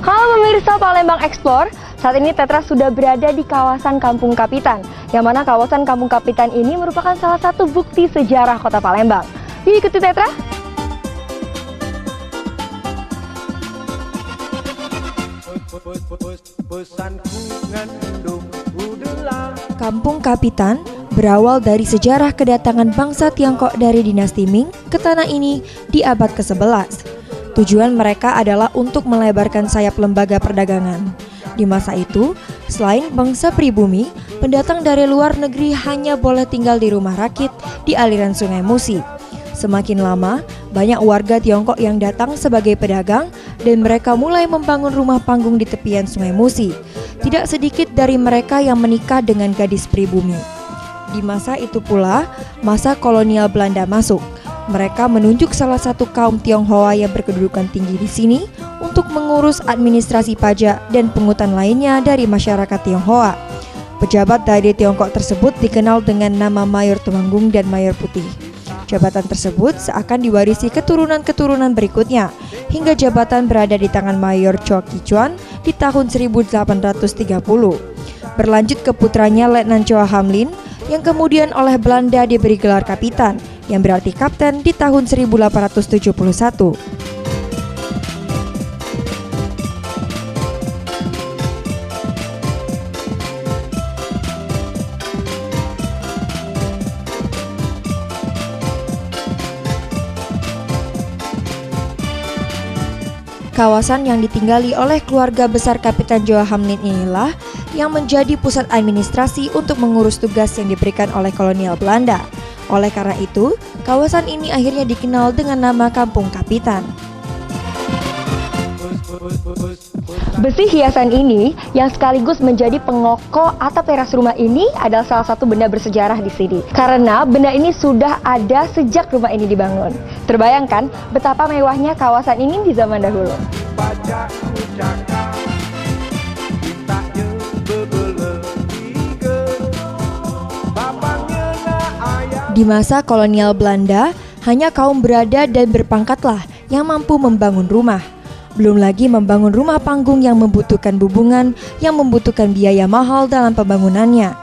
Halo pemirsa Palembang Explore, saat ini Tetra sudah berada di kawasan Kampung Kapitan, yang mana kawasan Kampung Kapitan ini merupakan salah satu bukti sejarah kota Palembang. Yuk ikuti Tetra. Kampung Kapitan berawal dari sejarah kedatangan bangsa Tiongkok dari dinasti Ming ke tanah ini di abad ke-11. Tujuan mereka adalah untuk melebarkan sayap lembaga perdagangan. Di masa itu, selain bangsa pribumi, pendatang dari luar negeri hanya boleh tinggal di rumah rakit di aliran Sungai Musi. Semakin lama, banyak warga Tiongkok yang datang sebagai pedagang dan mereka mulai membangun rumah panggung di tepian Sungai Musi. Tidak sedikit dari mereka yang menikah dengan gadis pribumi. Di masa itu pula, masa kolonial Belanda masuk. Mereka menunjuk salah satu kaum Tionghoa yang berkedudukan tinggi di sini untuk mengurus administrasi pajak dan pungutan lainnya dari masyarakat Tionghoa. Pejabat dari Tiongkok tersebut dikenal dengan nama Mayor Temanggung dan Mayor Putih. Jabatan tersebut seakan diwarisi keturunan-keturunan berikutnya, hingga jabatan berada di tangan Mayor Chou Kichuan di tahun 1830. Berlanjut ke putranya Letnan Chou Hamlin, yang kemudian oleh Belanda diberi gelar kapitan, yang berarti kapten di tahun 1871. Kawasan yang ditinggali oleh keluarga besar Kapitan Chou Hamlin inilah yang menjadi pusat administrasi untuk mengurus tugas yang diberikan oleh kolonial Belanda. Oleh karena itu, kawasan ini akhirnya dikenal dengan nama Kampung Kapitan. Besi hiasan ini yang sekaligus menjadi pengokoh atap teras rumah ini adalah salah satu benda bersejarah di sini. Karena benda ini sudah ada sejak rumah ini dibangun. Terbayangkan betapa mewahnya kawasan ini di zaman dahulu. Di masa kolonial Belanda, hanya kaum berada dan berpangkatlah yang mampu membangun rumah. Belum lagi membangun rumah panggung yang membutuhkan bubungan, yang membutuhkan biaya mahal dalam pembangunannya.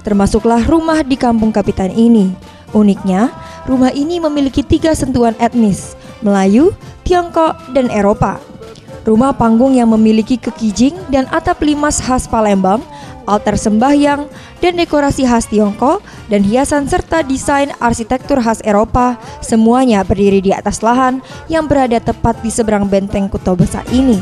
Termasuklah rumah di Kampung Kapitan ini. Uniknya, rumah ini memiliki 3 sentuhan etnis, Melayu, Tiongkok, dan Eropa. Rumah panggung yang memiliki kekijing dan atap limas khas Palembang, altar sembahyang, dan dekorasi khas Tiongkok, dan hiasan serta desain arsitektur khas Eropa, semuanya berdiri di atas lahan yang berada tepat di seberang benteng Kuto Besar ini.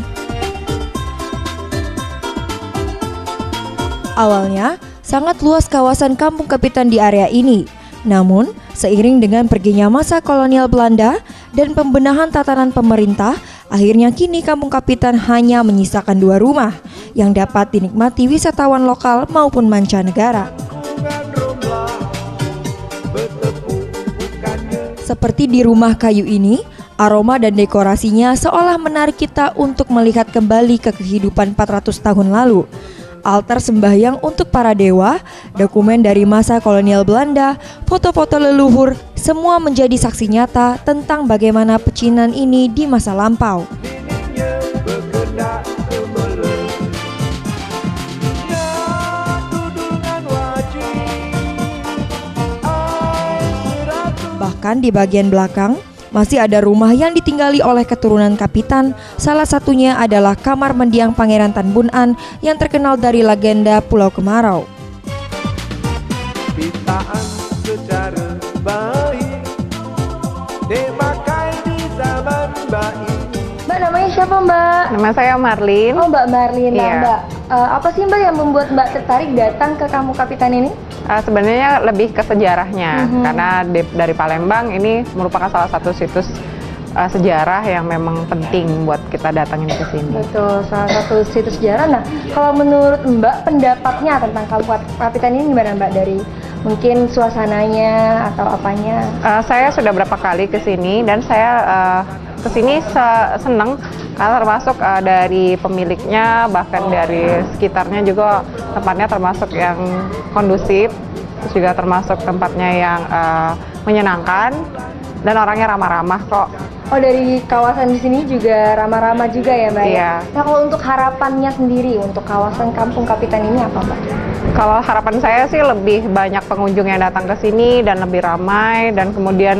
Awalnya, sangat luas kawasan Kampung Kapitan di area ini. Namun, seiring dengan perginya masa kolonial Belanda dan pembenahan tatanan pemerintah, akhirnya kini Kampung Kapitan hanya menyisakan 2 rumah yang dapat dinikmati wisatawan lokal maupun mancanegara. Seperti di rumah kayu ini, aroma dan dekorasinya seolah menarik kita untuk melihat kembali ke kehidupan 400 tahun lalu. Altar sembahyang untuk para dewa, dokumen dari masa kolonial Belanda, foto-foto leluhur, semua menjadi saksi nyata tentang bagaimana pecinan ini di masa lampau. Bahkan di bagian belakang, masih ada rumah yang ditinggali oleh keturunan kapitan. Salah satunya adalah kamar mendiang Pangeran Tan Bun An yang terkenal dari legenda Pulau Kemarau. Mbak, namanya siapa Mbak? Nama saya Marlin. Oh, Mbak Marlin. Nah, Iya. Mbak, apa sih Mbak yang membuat Mbak tertarik datang ke Kampung Kapitan ini? Sebenarnya lebih ke sejarahnya, karena dari Palembang ini merupakan salah satu situs sejarah yang memang penting buat kita datangin ke sini. Betul, salah satu situs sejarah. Nah, kalau menurut Mbak, pendapatnya tentang Kampung Kapitan ini gimana Mbak? Dari mungkin suasananya atau apanya? Saya sudah berapa kali ke sini dan saya ke sini seneng karena termasuk dari pemiliknya, bahkan dari sekitarnya juga tempatnya termasuk yang kondusif, terus juga termasuk tempatnya yang menyenangkan dan orangnya ramah-ramah kok. Oh, dari kawasan di sini juga ramah-ramah juga ya, Mbak? Iya. Nah, kalau untuk harapannya sendiri untuk kawasan Kampung Kapitan ini apa, Mbak? Kalau harapan saya sih lebih banyak pengunjung yang datang ke sini dan lebih ramai, dan kemudian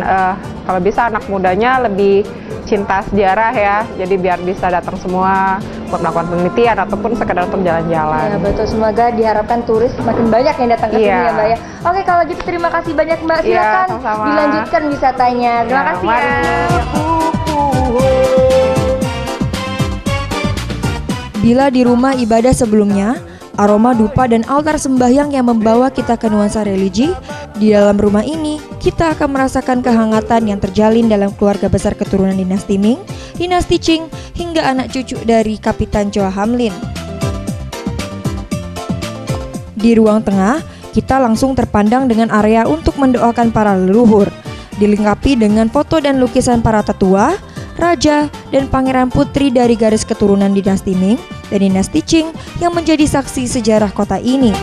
kalau bisa anak mudanya lebih cinta sejarah ya, jadi biar bisa datang semua buat melakukan penelitian ataupun sekedar untuk jalan-jalan. Ya, betul. Semoga diharapkan turis semakin banyak yang datang ke sini Iya. ya, Mbak ya. Oke, kalau gitu terima kasih banyak, Mbak. Iya, Silakan sama-sama. dilanjutkan wisatanya. Terima Ya, kasih mari. ya. Bila di rumah ibadah sebelumnya, aroma dupa dan altar sembahyang yang membawa kita ke nuansa religi, di dalam rumah ini kita akan merasakan kehangatan yang terjalin dalam keluarga besar keturunan dinasti Ming, dinasti Qing, hingga anak cucu dari Kapitan Chua Hamlin. Di ruang tengah, kita langsung terpandang dengan area untuk mendoakan para leluhur, dilengkapi dengan foto dan lukisan para tetua, raja, dan pangeran putri dari garis keturunan dinasti Ming dan dinasti Qing yang menjadi saksi sejarah kota ini.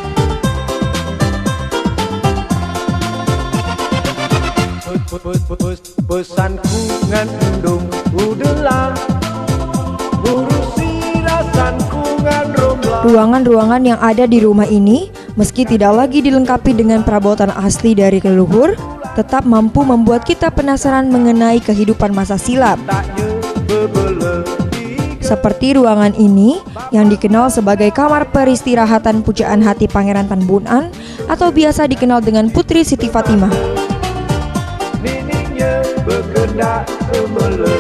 Pesanku ngandung udelang urusi rasanku ngandromlah. Ruangan-ruangan yang ada di rumah ini, meski tidak lagi dilengkapi dengan perabotan asli dari leluhur, tetap mampu membuat kita penasaran mengenai kehidupan masa silam. Taknya bebele Seperti ruangan ini yang dikenal sebagai kamar peristirahatan pujaan hati Pangeran Tan Bun An atau biasa dikenal dengan Putri Siti Fatimah. niningnya berkendak semele.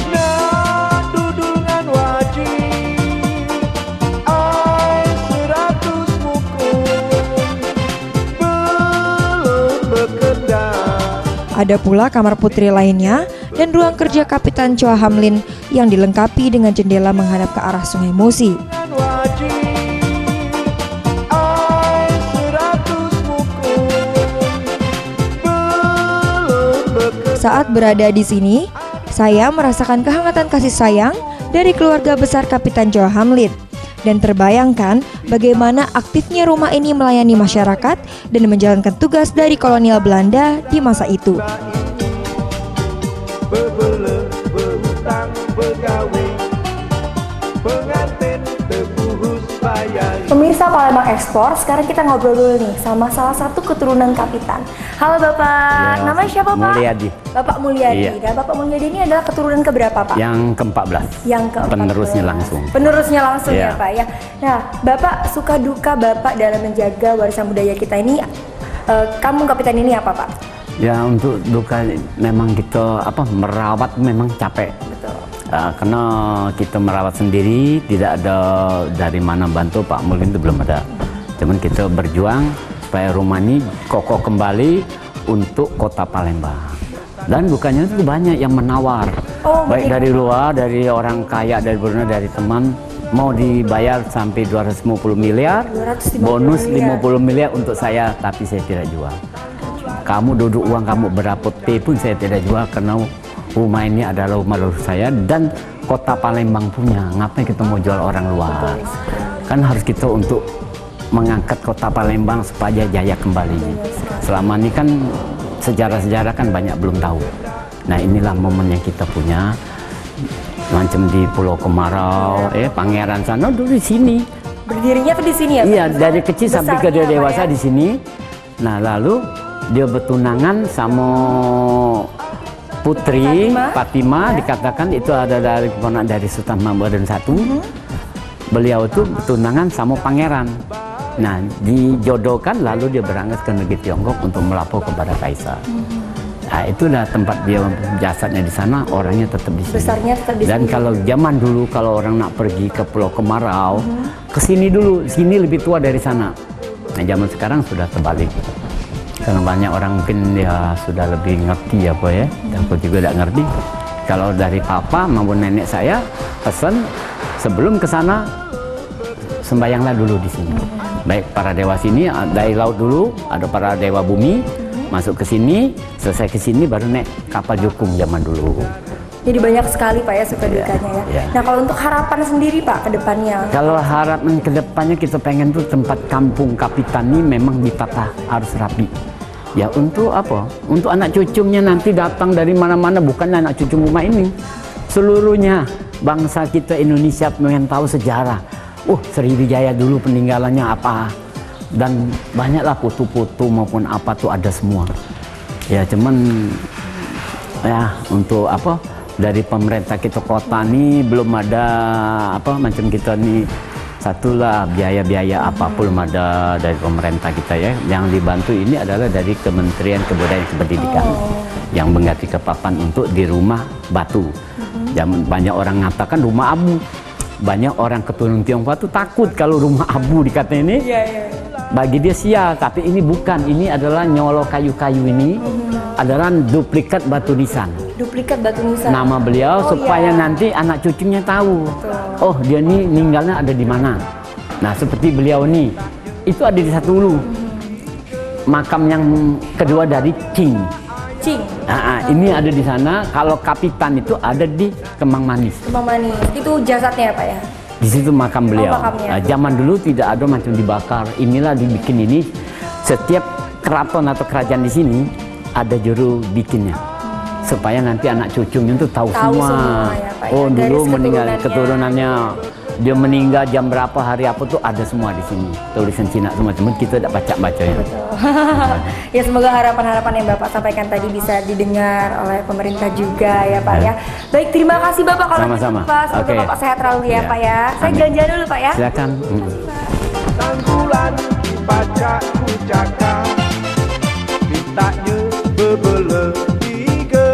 Nak dudungan wajib ai 100 mukul belum berkendak. Ada pula kamar putri lainnya dan ruang kerja Kapitan Chua Hamlin yang dilengkapi dengan jendela menghadap ke arah Sungai Musi. Wajib ai 100 mukul belum berkendak. Saat berada di sini, saya merasakan kehangatan kasih sayang dari keluarga besar Kapitan Chua Hamlin dan terbayangkan bagaimana aktifnya rumah ini melayani masyarakat dan menjalankan tugas dari kolonial Belanda di masa itu. Bebele berhutang begawe pengantin terpuhus bayar. Pemirsa Palembang Ekspor, sekarang kita ngobrol dulu nih sama salah satu keturunan Kapitan. Halo Bapak, Ya, namanya siapa Pak? Mulyadi. Bapak Mulyadi. Iya. Dan Bapak Mulyadi ini adalah keturunan keberapa Pak? Yang ke-14. Yang ke-14. Penerusnya langsung. Penerusnya langsung ya Iya. Pak ya. Nah, Bapak suka duka Bapak dalam menjaga warisan budaya kita ini, Kampung Kapitan ini apa Pak? Ya, untuk duka memang kita merawat memang capek. Betul. Karena kita merawat sendiri, tidak ada dari mana bantu, Pak mungkin itu belum ada. Cuman kita berjuang supaya rumah ini kokoh kembali untuk kota Palembang. Dan bukannya itu banyak yang menawar, Oh, baik begitu. dari luar, dari orang kaya, dari Brunei, dari teman, mau dibayar sampai 250 miliar, 250 bonus miliar. 50 miliar untuk saya, tapi saya tidak jual. Kamu duduk uang kamu berapa P pun saya tidak jual, karena rumah ini adalah rumah leluhur saya dan kota Palembang punya. Ngapain kita mau jual orang luar? Kan harus kita untuk mengangkat kota Palembang supaya jaya kembali. Selama ini kan sejarah-sejarah kan banyak belum tahu. Nah, inilah momen yang kita punya. Macam di Pulau Kemarau, Pangeran sana dulu di sini. Berdirinya tuh di sini ya Pak? Iya, dari kecil sampai ke dia Besarnya, Pak, dewasa ya? di sini. Nah, lalu dia bertunangan sama Putri Fatimah, Ya. dikatakan itu ada dari keponakan dari Sultan Mahmud I. Beliau itu bertunangan sama pangeran. Nah, dijodohkan lalu dia berangkat ke negeri Tiongkok untuk melapor kepada kaisar. Nah, itulah tempat dia jasadnya di sana, orangnya tetap di sini. Besarnya tetap di Dan sini. kalau zaman dulu kalau orang nak pergi ke Pulau Kemarau, ke sini dulu, sini lebih tua dari sana. Nah, zaman sekarang sudah terbalik. Karena banyak orang mungkin ya sudah lebih ngerti apa ya. Aku juga tidak ngerti. Kalau dari papa maupun nenek saya pesan sebelum ke sana sembayanglah dulu di sini. Baik para dewa sini dari laut dulu, ada para dewa bumi masuk ke sini, selesai ke sini baru naik kapal jukung zaman dulu. Jadi banyak sekali Pak ya suka dukanya ya. Iya. Nah, kalau untuk harapan sendiri Pak ke depannya? Kalau harapan ke depannya kita pengen tuh tempat kampung Kapitan ini memang ditata harus rapi. Ya untuk apa? Untuk anak cucunya nanti datang dari mana-mana, bukan anak cucu rumah ini. Seluruhnya bangsa kita Indonesia pengen tahu sejarah. Sriwijaya dulu peninggalannya apa. Dan banyaklah foto-foto maupun apa tuh ada semua. Ya cuman ya untuk apa? Dari pemerintah kita kota nih belum ada apa macam kita nih. Satulah biaya-biaya apa belum ada dari pemerintah kita ya. Yang dibantu ini adalah dari Kementerian Kebudayaan dan Pendidikan yang mengganti ke papan untuk di rumah batu. Banyak orang mengatakan rumah abu. Banyak orang keturunan Tionghoa tuh takut kalau rumah abu dikata ini. Bagi dia sial, tapi ini bukan. Ini adalah nyolok kayu-kayu ini adalah duplikat batu nisan. Duplikat batu nisan. Nama beliau supaya nanti anak cucunya tahu. Oh, dia ini meninggalnya ada di mana. Nah, seperti beliau nih, itu ada di Satulu. Makam yang kedua dari Cing. Ini ada di sana. Kalau kapitan itu ada di Kemang Manis. Kemang Manis. Itu jasadnya ya, Pak ya? Di situ makam beliau. Makamnya. Zaman dulu tidak ada macam dibakar. Inilah dibikin ini. Setiap keraton atau kerajaan di sini ada juru bikinnya. Supaya nanti anak cucunya itu tahu semua ya, Pak, oh ya. dulu Garis meninggal keturunannya dia meninggal jam berapa hari apa tuh ada semua di sini tulisan Cina semua teman kita tidak baca ya. Ya semoga harapan-harapan yang Bapak sampaikan tadi bisa didengar oleh pemerintah juga ya Pak ya. Baik, terima kasih Bapak kalau Sama-sama. gitu Pak. Semoga Oke. Bapak sehat selalu ya, Ya. Pak ya. Saya Amin. jalan-jalan dulu Pak ya. Silakan. Tanggulan dibaca ku cakap, mintanya bebele tiga.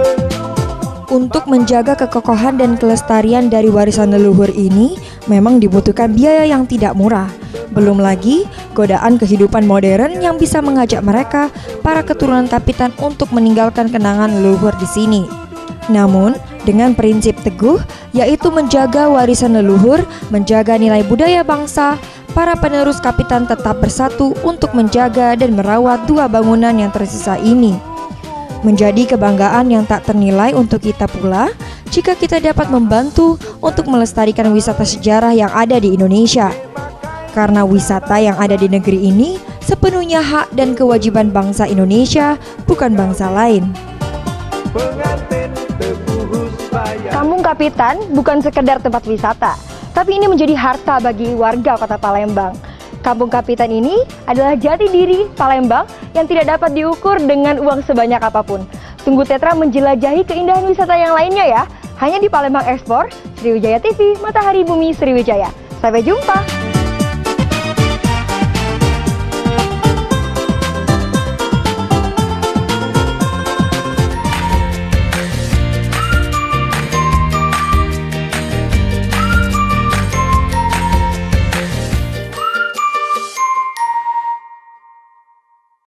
Untuk menjaga kekokohan dan kelestarian dari warisan leluhur ini memang dibutuhkan biaya yang tidak murah. Belum lagi godaan kehidupan modern yang bisa mengajak mereka, para keturunan kapitan untuk meninggalkan kenangan leluhur di sini. Namun, dengan prinsip teguh, yaitu menjaga warisan leluhur, menjaga nilai budaya bangsa, para penerus kapitan tetap bersatu untuk menjaga dan merawat dua bangunan yang tersisa ini. Menjadi kebanggaan yang tak ternilai untuk kita pula jika kita dapat membantu untuk melestarikan wisata sejarah yang ada di Indonesia. Karena wisata yang ada di negeri ini sepenuhnya hak dan kewajiban bangsa Indonesia, bukan bangsa lain. Pengantin teguhus bayar. Kampung Kapitan bukan sekedar tempat wisata, tapi ini menjadi harta bagi warga Kota Palembang. Kampung Kapitan ini adalah jati diri Palembang yang tidak dapat diukur dengan uang sebanyak apapun. Tunggu Tetra menjelajahi keindahan wisata yang lainnya ya. Hanya di Palembang Explore, Sriwijaya TV, Matahari Bumi Sriwijaya. Sampai jumpa.